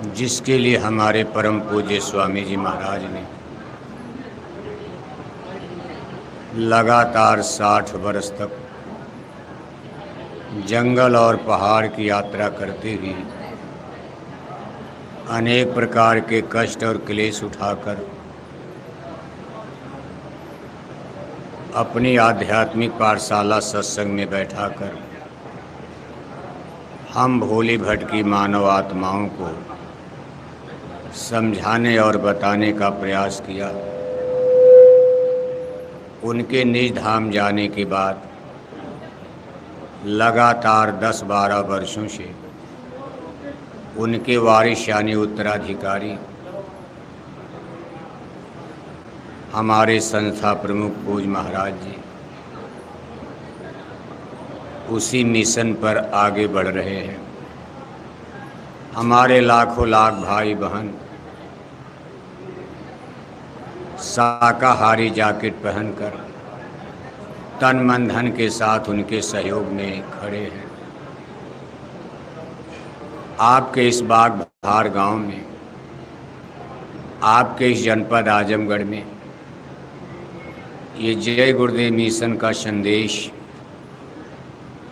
जिसके लिए हमारे परम पूज्य स्वामी जी महाराज ने लगातार 60 वर्ष तक जंगल और पहाड़ की यात्रा करते हुए अनेक प्रकार के कष्ट और क्लेश उठाकर अपनी आध्यात्मिक पाठशाला सत्संग में बैठाकर हम भोली भटकी मानव आत्माओं को समझाने और बताने का प्रयास किया। उनके निज धाम जाने के बाद लगातार 10-12 वर्षों से उनके वारिस यानी उत्तराधिकारी हमारे संस्था प्रमुख पूज्य महाराज जी उसी मिशन पर आगे बढ़ रहे हैं। हमारे लाखों लाख भाई बहन शाकाहारी जैकेट पहनकर तन मन धन के साथ उनके सहयोग में खड़े हैं। आपके इस बाग बहार गांव में, आपके इस जनपद आजमगढ़ में ये जय गुरुदेव मिशन का संदेश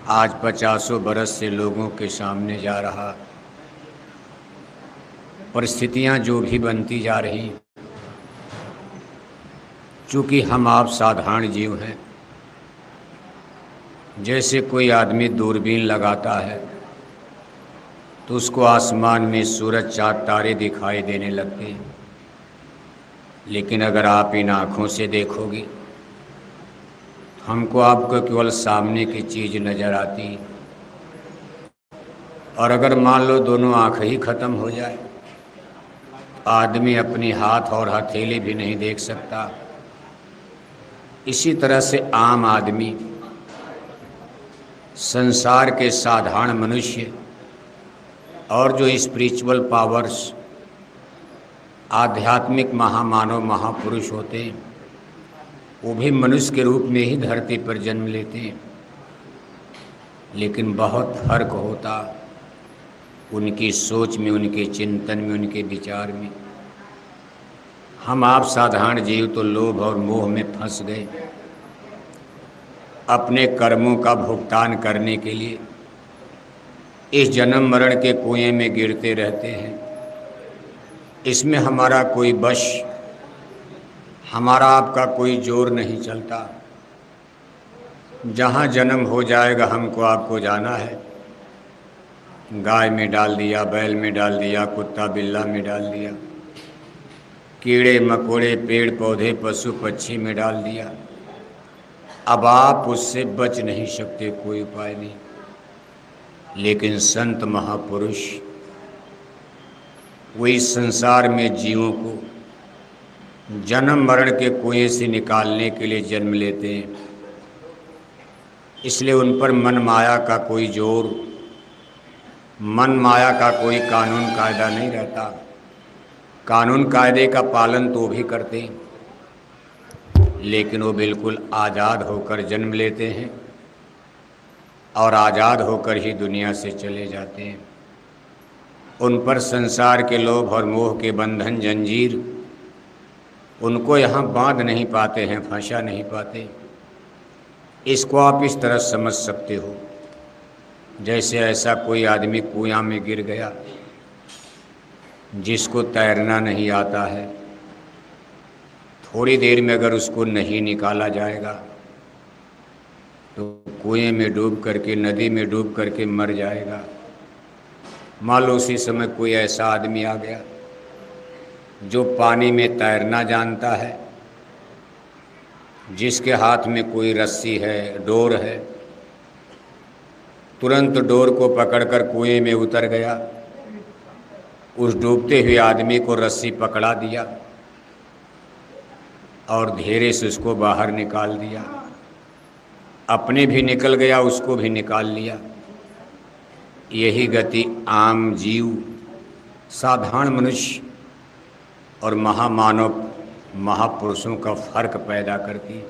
आज 50 बरस से लोगों के सामने जा रहा। परिस्थितियां जो भी बनती जा रही, चूँकि हम आप साधारण जीव हैं, जैसे कोई आदमी दूरबीन लगाता है तो उसको आसमान में सूरज चाँद तारे दिखाई देने लगते हैं। लेकिन अगर आप इन आँखों से देखोगे, हमको आपको केवल सामने की चीज़ नज़र आती। और अगर मान लो दोनों आँख ही ख़त्म हो जाए, आदमी अपनी हाथ और हथेली भी नहीं देख सकता। इसी तरह से आम आदमी, संसार के साधारण मनुष्य और जो स्पिरिचुअल पावर्स, आध्यात्मिक महामानव महापुरुष होते हैं, वो भी मनुष्य के रूप में ही धरती पर जन्म लेते हैं। लेकिन बहुत फर्क होता उनकी सोच में, उनके चिंतन में, उनके विचार में। हम आप साधारण जीव तो लोभ और मोह में फंस गए। अपने कर्मों का भुगतान करने के लिए इस जन्म मरण के कुएं में गिरते रहते हैं। इसमें हमारा कोई बश, हमारा आपका कोई जोर नहीं चलता। जहाँ जन्म हो जाएगा हमको आपको जाना है। गाय में डाल दिया, बैल में डाल दिया, कुत्ता बिल्ला में डाल दिया, कीड़े मकोड़े पेड़ पौधे पशु पक्षी में डाल दिया। अब आप उससे बच नहीं सकते, कोई उपाय नहीं। लेकिन संत महापुरुष वो इस संसार में जीवों को जन्म मरण के कुएं से निकालने के लिए जन्म लेते हैं। इसलिए उन पर मन माया का कोई जोर, मन माया का कोई कानून कायदा नहीं रहता। कानून कायदे का पालन तो भी करते हैं, लेकिन वो बिल्कुल आज़ाद होकर जन्म लेते हैं और आज़ाद होकर ही दुनिया से चले जाते हैं। उन पर संसार के लोभ और मोह के बंधन जंजीर उनको यहाँ बांध नहीं पाते हैं, फंसा नहीं पाते। इसको आप इस तरह समझ सकते हो, जैसे ऐसा कोई आदमी कुआं में गिर गया जिसको तैरना नहीं आता है। थोड़ी देर में अगर उसको नहीं निकाला जाएगा तो कुएं में डूब करके, नदी में डूब करके मर जाएगा। मान लो उसी समय कोई ऐसा आदमी आ गया जो पानी में तैरना जानता है, जिसके हाथ में कोई रस्सी है, डोर है, तुरंत डोर को पकड़कर कुएं में उतर गया। उस डूबते हुए आदमी को रस्सी पकड़ा दिया और धीरे से उसको बाहर निकाल दिया। अपने भी निकल गया, उसको भी निकाल लिया। यही गति आम जीव, साधारण मनुष्य और महामानव महापुरुषों का फर्क पैदा करती।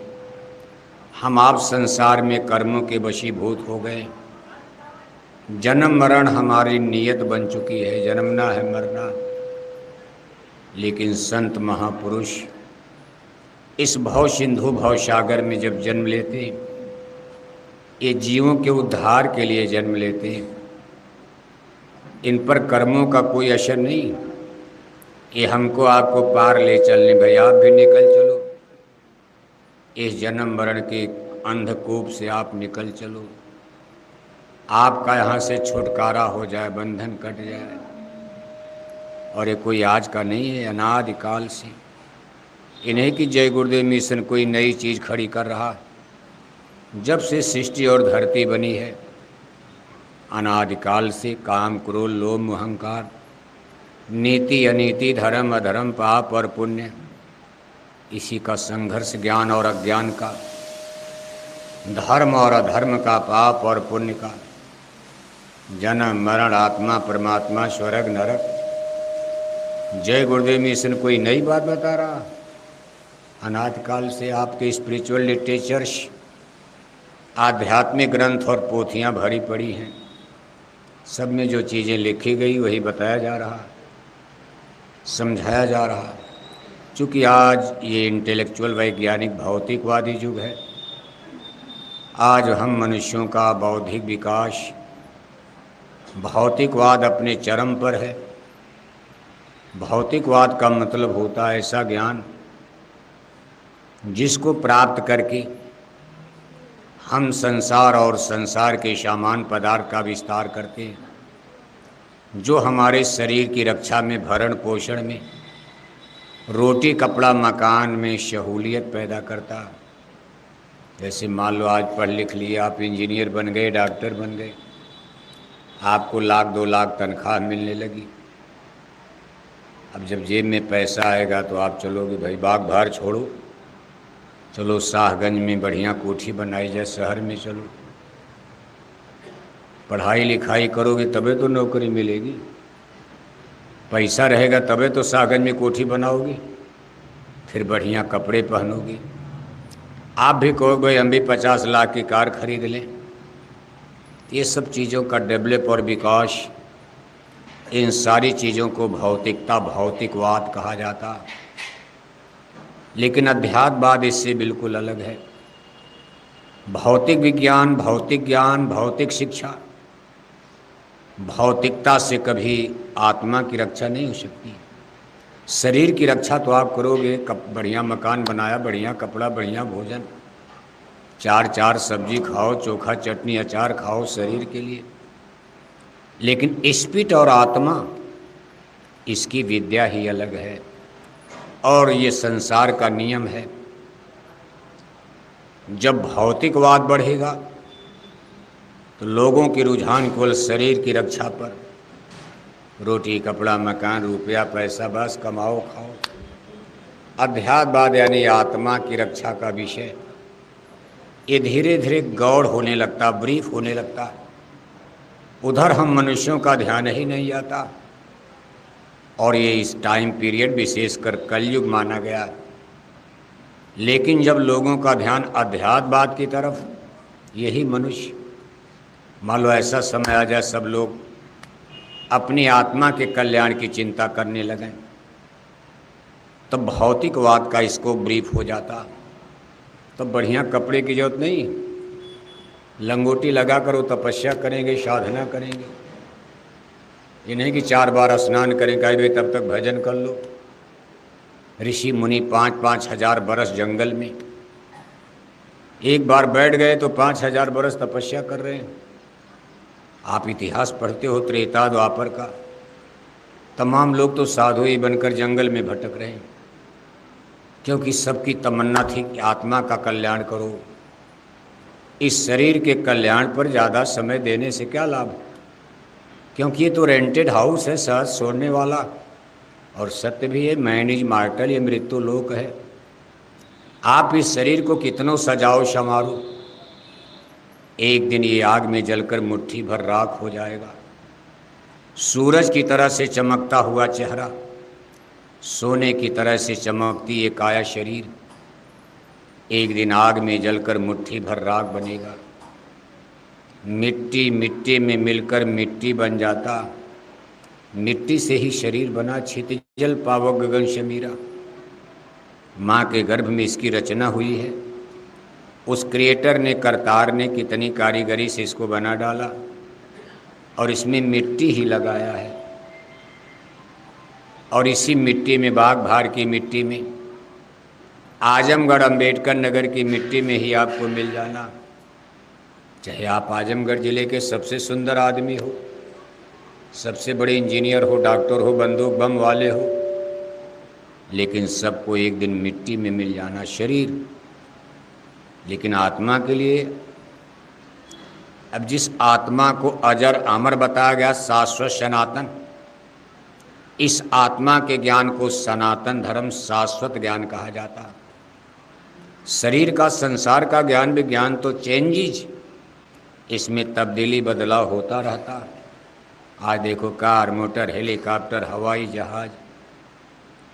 हम आप संसार में कर्मों के वशीभूत हो गए, जन्म मरण हमारी नियत बन चुकी है, जन्मना है मरना। लेकिन संत महापुरुष इस भव सिंधु भव सागर में जब जन्म लेते, ये जीवों के उद्धार के लिए जन्म लेते, इन पर कर्मों का कोई असर नहीं। ये हमको आपको पार ले चलने, भाई आप भी निकल चलो, इस जन्म मरण के अंधकूप से आप निकल चलो, आपका यहाँ से छुटकारा हो जाए, बंधन कट जाए। और ये कोई आज का नहीं है, अनादिकाल से। इन्हीं की जय गुरुदेव मिशन कोई नई चीज़ खड़ी कर रहा। जब से सृष्टि और धरती बनी है, अनादिकाल से काम क्रोध लोभ मोह अहंकार, नीति अनीति, धर्म अधर्म, पाप और पुण्य, इसी का संघर्ष, ज्ञान और अज्ञान का, धर्म और अधर्म का, पाप और पुण्य का, जन्म मरण, आत्मा परमात्मा, स्वर्ग नरक। जय गुरुदेव मिशन कोई नई बात बता रहा। अनादिकाल से आपके स्पिरिचुअल लिटरेचर्स, आध्यात्मिक ग्रंथ और पोथियाँ भरी पड़ी हैं। सब में जो चीज़ें लिखी गई वही बताया जा रहा, समझाया जा रहा। चूँकि आज ये इंटेलेक्चुअल वैज्ञानिक भौतिकवादी युग है, आज हम मनुष्यों का बौद्धिक विकास, भौतिकवाद अपने चरम पर है। भौतिकवाद का मतलब होता है ऐसा ज्ञान जिसको प्राप्त करके हम संसार और संसार के सामान पदार्थ का विस्तार करते हैं, जो हमारे शरीर की रक्षा में, भरण पोषण में, रोटी कपड़ा मकान में सहूलियत पैदा करता। जैसे मान लो आज पढ़ लिख लिए, आप इंजीनियर बन गए, डॉक्टर बन गए, आपको 1-2 लाख तनख्वाह मिलने लगी। अब जब जेब में पैसा आएगा तो आप चलोगे, भाई बाग भार छोड़ो, चलो शाहगंज में बढ़िया कोठी बनाई जाए, शहर में चलो, पढ़ाई लिखाई करोगे तबे तो नौकरी मिलेगी, पैसा रहेगा तबे तो शाहगंज में कोठी बनाओगे, फिर बढ़िया कपड़े पहनोगे। आप भी कहोगे भाई हम भी 50 लाख की कार खरीद लें। ये सब चीज़ों का डेवलप और विकास, इन सारी चीज़ों को भौतिकता, भौतिकवाद कहा जाता। लेकिन अध्यात्मवाद इससे बिल्कुल अलग है। भौतिक विज्ञान, भौतिक ज्ञान, भौतिक शिक्षा, भौतिकता से कभी आत्मा की रक्षा नहीं हो सकती। शरीर की रक्षा तो आप करोगे, बढ़िया मकान बनाया, बढ़िया कपड़ा, बढ़िया भोजन, 4 सब्जी खाओ, चोखा चटनी अचार खाओ शरीर के लिए। लेकिन स्पिरिट और आत्मा, इसकी विद्या ही अलग है। और ये संसार का नियम है, जब भौतिकवाद बढ़ेगा तो लोगों की रुझान केवल शरीर की रक्षा पर, रोटी कपड़ा मकान रुपया पैसा, बस कमाओ खाओ। अध्यात्मवाद यानी आत्मा की रक्षा का विषय, ये धीरे धीरे गौड़ होने लगता, ब्रीफ होने लगता। उधर हम मनुष्यों का ध्यान ही नहीं आता। और ये इस टाइम पीरियड विशेषकर कलयुग माना गया। लेकिन जब लोगों का ध्यान अध्यात्मवाद की तरफ, यही मनुष्य, मान लो ऐसा समय आ जाए सब लोग अपनी आत्मा के कल्याण की चिंता करने लगें, तब भौतिकवाद का स्कोप ब्रीफ हो जाता। तब बढ़िया कपड़े की जरूरत नहीं, लंगोटी लगा कर वो तपस्या करेंगे, साधना करेंगे। ये नहीं कि 4 बार स्नान करें, कहे भाई तब तक भजन कर लो। ऋषि मुनि 5-5 हजार बरस जंगल में, एक बार बैठ गए तो 5000 बरस तपस्या कर रहे हैं। आप इतिहास पढ़ते हो त्रेता द्वापर का, तमाम लोग तो साधु ही बनकर जंगल में भटक रहे हैं, क्योंकि सबकी तमन्ना थी कि आत्मा का कल्याण करो। इस शरीर के कल्याण पर ज़्यादा समय देने से क्या लाभ, क्योंकि ये तो रेंटेड हाउस है, सहज सोने वाला। और सत्य भी है, मैन इज मार्टल, ये मृत्यु लोक है। आप इस शरीर को कितनों सजाओ संवारो, एक दिन ये आग में जलकर मुट्ठी भर राख हो जाएगा। सूरज की तरह से चमकता हुआ चेहरा, सोने की तरह से चमकती ये काया शरीर, एक दिन आग में जलकर मुट्ठी भर राख बनेगा। मिट्टी मिट्टी में मिलकर मिट्टी बन जाता, मिट्टी से ही शरीर बना। क्षितिजल पावक गगन शमीरा, माँ के गर्भ में इसकी रचना हुई है। उस क्रिएटर ने, करतार ने कितनी कारीगरी से इसको बना डाला और इसमें मिट्टी ही लगाया है। और इसी मिट्टी में, बाग भार की मिट्टी में, आजमगढ़ अंबेडकर नगर की मिट्टी में ही आपको मिल जाना। चाहे आप आजमगढ़ जिले के सबसे सुंदर आदमी हो, सबसे बड़े इंजीनियर हो, डॉक्टर हो, बंदूक बम वाले हो, लेकिन सबको एक दिन मिट्टी में मिल जाना शरीर। लेकिन आत्मा के लिए, अब जिस आत्मा को अजर अमर बताया गया, शाश्वत सनातन, इस आत्मा के ज्ञान को सनातन धर्म, शाश्वत ज्ञान कहा जाता। शरीर का, संसार का ज्ञान विज्ञान तो चेंजेज, इसमें तब्दीली बदलाव होता रहता। आज देखो कार, मोटर, हेलीकॉप्टर, हवाई जहाज,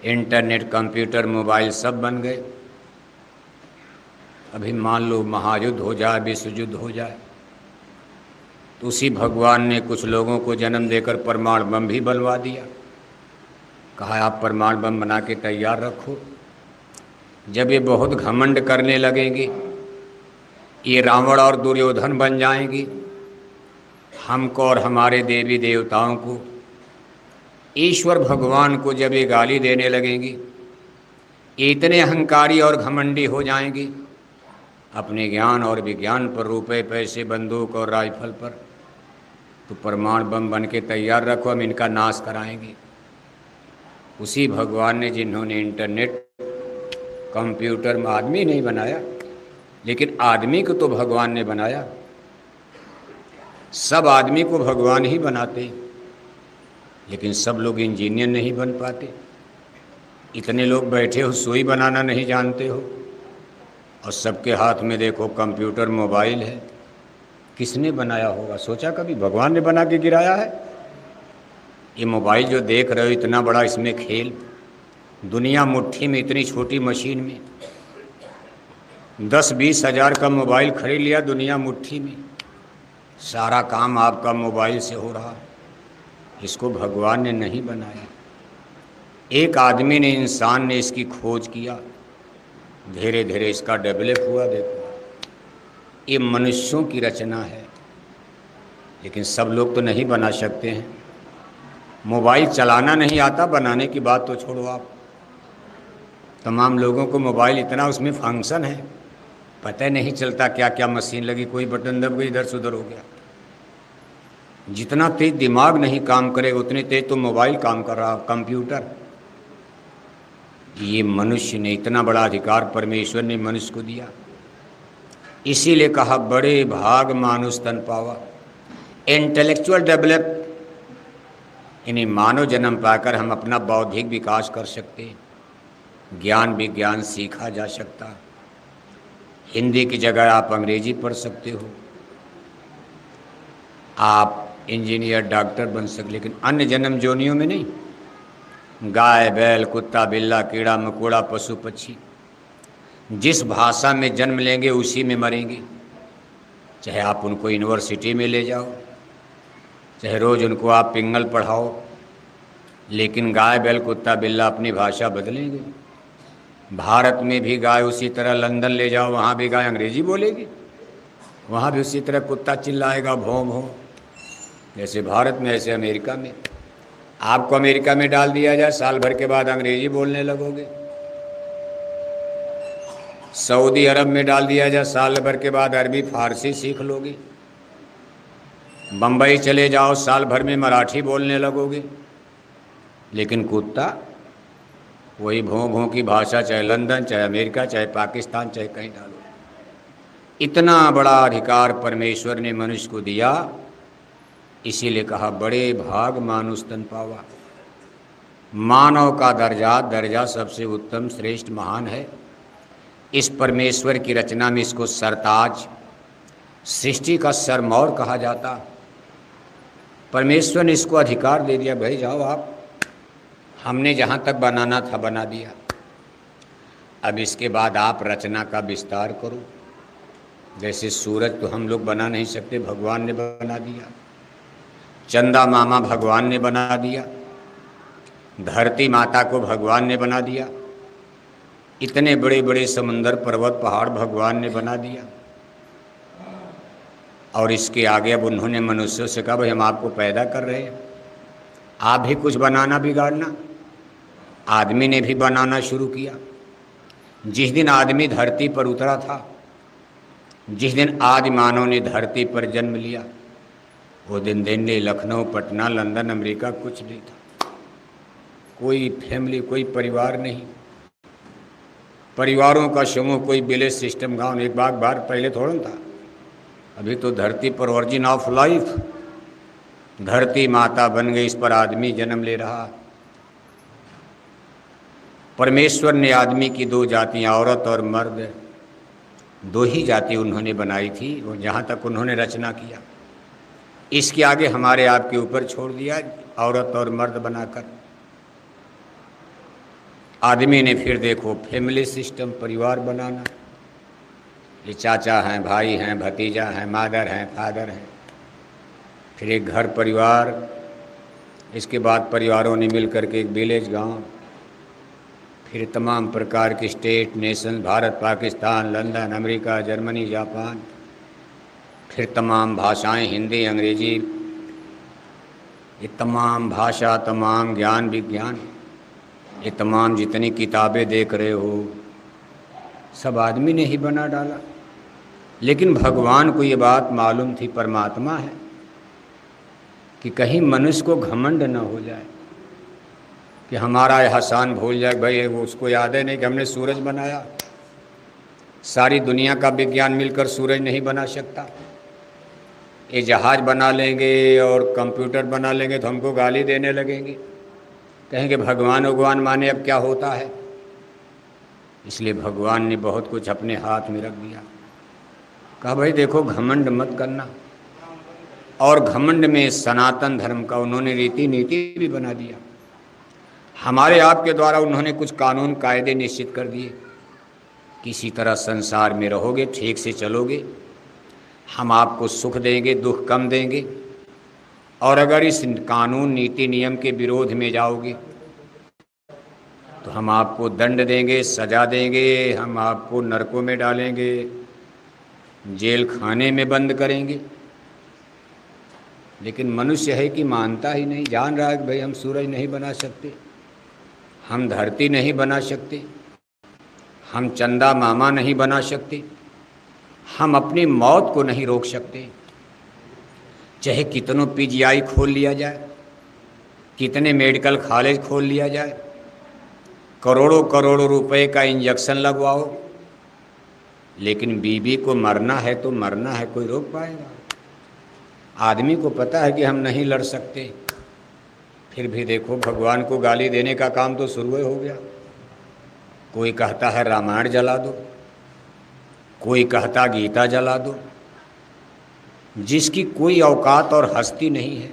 इंटरनेट, कंप्यूटर, मोबाइल सब बन गए। अभी मान लो महायुद्ध हो जाए, विश्व युद्ध हो जाए, तो उसी भगवान ने कुछ लोगों को जन्म देकर परमाणु बम भी बनवा दिया। कहा आप परमाणु बम बना के तैयार रखो। जब ये बहुत घमंड करने लगेंगे, ये रावण और दुर्योधन बन जाएंगी, हमको और हमारे देवी देवताओं को, ईश्वर भगवान को जब ये गाली देने लगेंगी, इतने अहंकारी और घमंडी हो जाएंगी अपने ज्ञान और विज्ञान पर, रुपए पैसे, बंदूक और राइफल पर, तो परमाणु बम बन के तैयार रखो, हम इनका नाश कराएंगे। उसी भगवान ने, जिन्होंने इंटरनेट, कंप्यूटर में आदमी नहीं बनाया, लेकिन आदमी को तो भगवान ने बनाया। सब आदमी को भगवान ही बनाते, लेकिन सब लोग इंजीनियर नहीं बन पाते। इतने लोग बैठे हो, सुई बनाना नहीं जानते हो, और सबके हाथ में देखो कंप्यूटर, मोबाइल है। किसने बनाया होगा? सोचा कभी? भगवान ने बना के गिराया है। ये मोबाइल जो देख रहे हो, इतना बड़ा इसमें खेल, दुनिया मुट्ठी में, इतनी छोटी मशीन में 10-20 हज़ार का मोबाइल खरीद लिया, दुनिया मुट्ठी में, सारा काम आपका मोबाइल से हो रहा। इसको भगवान ने नहीं बनाया, एक आदमी ने, इंसान ने इसकी खोज किया, धीरे धीरे इसका डेवलप हुआ। देखो ये मनुष्यों की रचना है, लेकिन सब लोग तो नहीं बना सकते हैं। मोबाइल चलाना नहीं आता, बनाने की बात तो छोड़ो आप। तमाम लोगों को मोबाइल, इतना उसमें फंक्शन है, पता नहीं चलता क्या क्या मशीन लगी, कोई बटन दब गई, इधर से उधर हो गया। जितना तेज दिमाग नहीं काम करेगा, उतने तेज तो मोबाइल काम कर रहा, कंप्यूटर। ये मनुष्य ने, इतना बड़ा अधिकार परमेश्वर ने मनुष्य को दिया। इसीलिए कहा बड़े भाग मानुष तन पावा। इंटेलेक्चुअल डेवलप, इन्हें मानव जन्म पाकर हम अपना बौद्धिक विकास कर सकते हैं, ज्ञान विज्ञान सीखा जा सकता। हिंदी की जगह आप अंग्रेजी पढ़ सकते हो, आप इंजीनियर, डॉक्टर बन सकते, लेकिन अन्य जन्म जोनियों में नहीं। गाय, बैल, कुत्ता, बिल्ला, कीड़ा मकोड़ा, पशु पक्षी, जिस भाषा में जन्म लेंगे उसी में मरेंगे। चाहे आप उनको यूनिवर्सिटी में ले जाओ, चाहे रोज़ उनको आप पिंगल पढ़ाओ, लेकिन गाय, बैल, कुत्ता, बिल्ला अपनी भाषा बदलेंगे। भारत में भी गाय उसी तरह, लंदन ले जाओ, वहाँ भी गाय अंग्रेजी बोलेगी, वहाँ भी उसी तरह कुत्ता चिल्लाएगा भौं भौं। जैसे भारत में, ऐसे अमेरिका में। आपको अमेरिका में डाल दिया जाए, साल भर के बाद अंग्रेजी बोलने लगोगे। सऊदी अरब में डाल दिया जाए, साल भर के बाद अरबी फारसी सीख लोगे। बम्बई चले जाओ, साल भर में मराठी बोलने लगोगे। लेकिन कुत्ता वही भों भों की भाषा, चाहे लंदन, चाहे अमेरिका, चाहे पाकिस्तान, चाहे कहीं डालो। इतना बड़ा अधिकार परमेश्वर ने मनुष्य को दिया, इसीलिए कहा बड़े भाग मानुष तन पावा। मानव का दर्जा सबसे उत्तम, श्रेष्ठ, महान है। इस परमेश्वर की रचना में इसको सरताज, सृष्टि का सरमौर कहा जाता। परमेश्वर ने इसको अधिकार दे दिया, भाई जाओ आप, हमने जहाँ तक बनाना था बना दिया, अब इसके बाद आप रचना का विस्तार करो। जैसे सूरज तो हम लोग बना नहीं सकते, भगवान ने बना दिया। चंदा मामा भगवान ने बना दिया। धरती माता को भगवान ने बना दिया। इतने बड़े बड़े समंदर पर्वत पहाड़ भगवान ने बना दिया। और इसके आगे अब उन्होंने मनुष्यों से कहा भाई हम आपको पैदा कर रहे हैं, आप भी कुछ बनाना बिगाड़ना। आदमी ने भी बनाना शुरू किया। जिस दिन आदमी धरती पर उतरा था, जिस दिन आदि मानव ने धरती पर जन्म लिया, वो दिन दिल्ली, लखनऊ, पटना, लंदन, अमेरिका कुछ नहीं था। कोई फैमिली, कोई परिवार नहीं। परिवारों का समूह, कोई विलेज सिस्टम गांव एक बार पहले थोड़ा था। अभी तो धरती पर ओरिजिन ऑफ लाइफ, धरती माता बन गई, इस पर आदमी जन्म ले रहा। परमेश्वर ने आदमी की दो जातियां, औरत और मर्द, दो ही जाति उन्होंने बनाई थी, वो जहाँ तक उन्होंने रचना किया। इसके आगे हमारे आपके ऊपर छोड़ दिया औरत और मर्द बनाकर। आदमी ने फिर देखो फैमिली सिस्टम, परिवार बनाना। ये चाचा हैं, भाई हैं, भतीजा हैं, मदर हैं, फादर हैं, फिर एक घर परिवार, इसके बाद परिवारों ने मिल करके एक विलेज गांव, फिर तमाम प्रकार के state, nation, Bharat, Pakistan, London, America, Germany, Japan, फिर तमाम भाषाएं, हिंदी, अंग्रेजी, ये तमाम भाषा, तमाम ज्ञान विज्ञान, ये तमाम जितनी किताबें देख रहे हो, सब आदमी ने ही बना डाला। लेकिन भगवान को ये बात मालूम थी, परमात्मा है, कि कहीं मनुष्य को घमंड न हो जाए, कि हमारा एहसान भूल जाए। भाई वो उसको याद है नहीं कि हमने सूरज बनाया। सारी दुनिया का विज्ञान मिलकर सूरज नहीं बना सकता। ये जहाज बना लेंगे और कंप्यूटर बना लेंगे तो हमको गाली देने लगेंगे, कहेंगे भगवान भगवान माने अब क्या होता है। इसलिए भगवान ने बहुत कुछ अपने हाथ में रख दिया। कहा भाई देखो घमंड मत करना। और घमंड में सनातन धर्म का उन्होंने रीति नीति भी बना दिया। हमारे आपके द्वारा उन्होंने कुछ कानून कायदे निश्चित कर दिए। किसी तरह संसार में रहोगे, ठीक से चलोगे, हम आपको सुख देंगे, दुख कम देंगे। और अगर इस कानून नीति नियम के विरोध में जाओगे तो हम आपको दंड देंगे, सजा देंगे, हम आपको नरकों में डालेंगे, जेल खाने में बंद करेंगे। लेकिन मनुष्य है कि मानता ही नहीं, जान रहा है कि भाई हम सूरज नहीं बना सकते, हम धरती नहीं बना सकते, हम चंदा मामा नहीं बना सकते, हम अपनी मौत को नहीं रोक सकते। चाहे कितनों पीजीआई खोल लिया जाए, कितने मेडिकल कॉलेज खोल लिया जाए, करोड़ों करोड़ों रुपए का इंजेक्शन लगवाओ, लेकिन बीबी को मरना है तो मरना है, कोई रोक पाएगा? आदमी को पता है कि हम नहीं लड़ सकते, फिर भी देखो भगवान को गाली देने का काम तो शुरू हो गया। कोई कहता है रामायण जला दो, कोई कहता गीता जला दो, जिसकी कोई औकात और हस्ती नहीं है।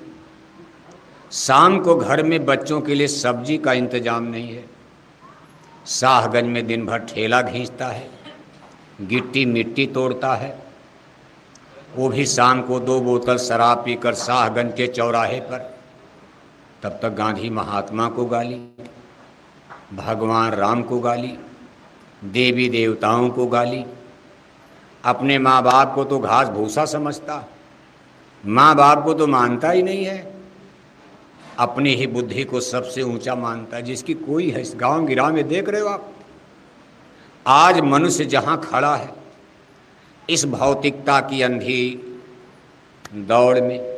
शाम को घर में बच्चों के लिए सब्जी का इंतजाम नहीं है, शाहगंज में दिन भर ठेला खींचता है, गिट्टी मिट्टी तोड़ता है, वो भी शाम को 2 बोतल शराब पीकर शाहगंज के चौराहे पर। तब तक गांधी महात्मा को गाली, भगवान राम को गाली, देवी देवताओं को गाली, अपने माँ बाप को तो घास भूसा समझता, माँ बाप को तो मानता ही नहीं है, अपनी ही बुद्धि को सबसे ऊंचा मानता है, जिसकी कोई है। इस गांव गिराव में देख रहे हो आप, आज मनुष्य जहां खड़ा है इस भौतिकता की अंधी दौड़ में,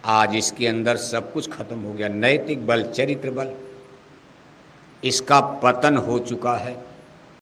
आज इसके अंदर सब कुछ खत्म हो गया। नैतिक बल, चरित्र बल, इसका पतन हो चुका है।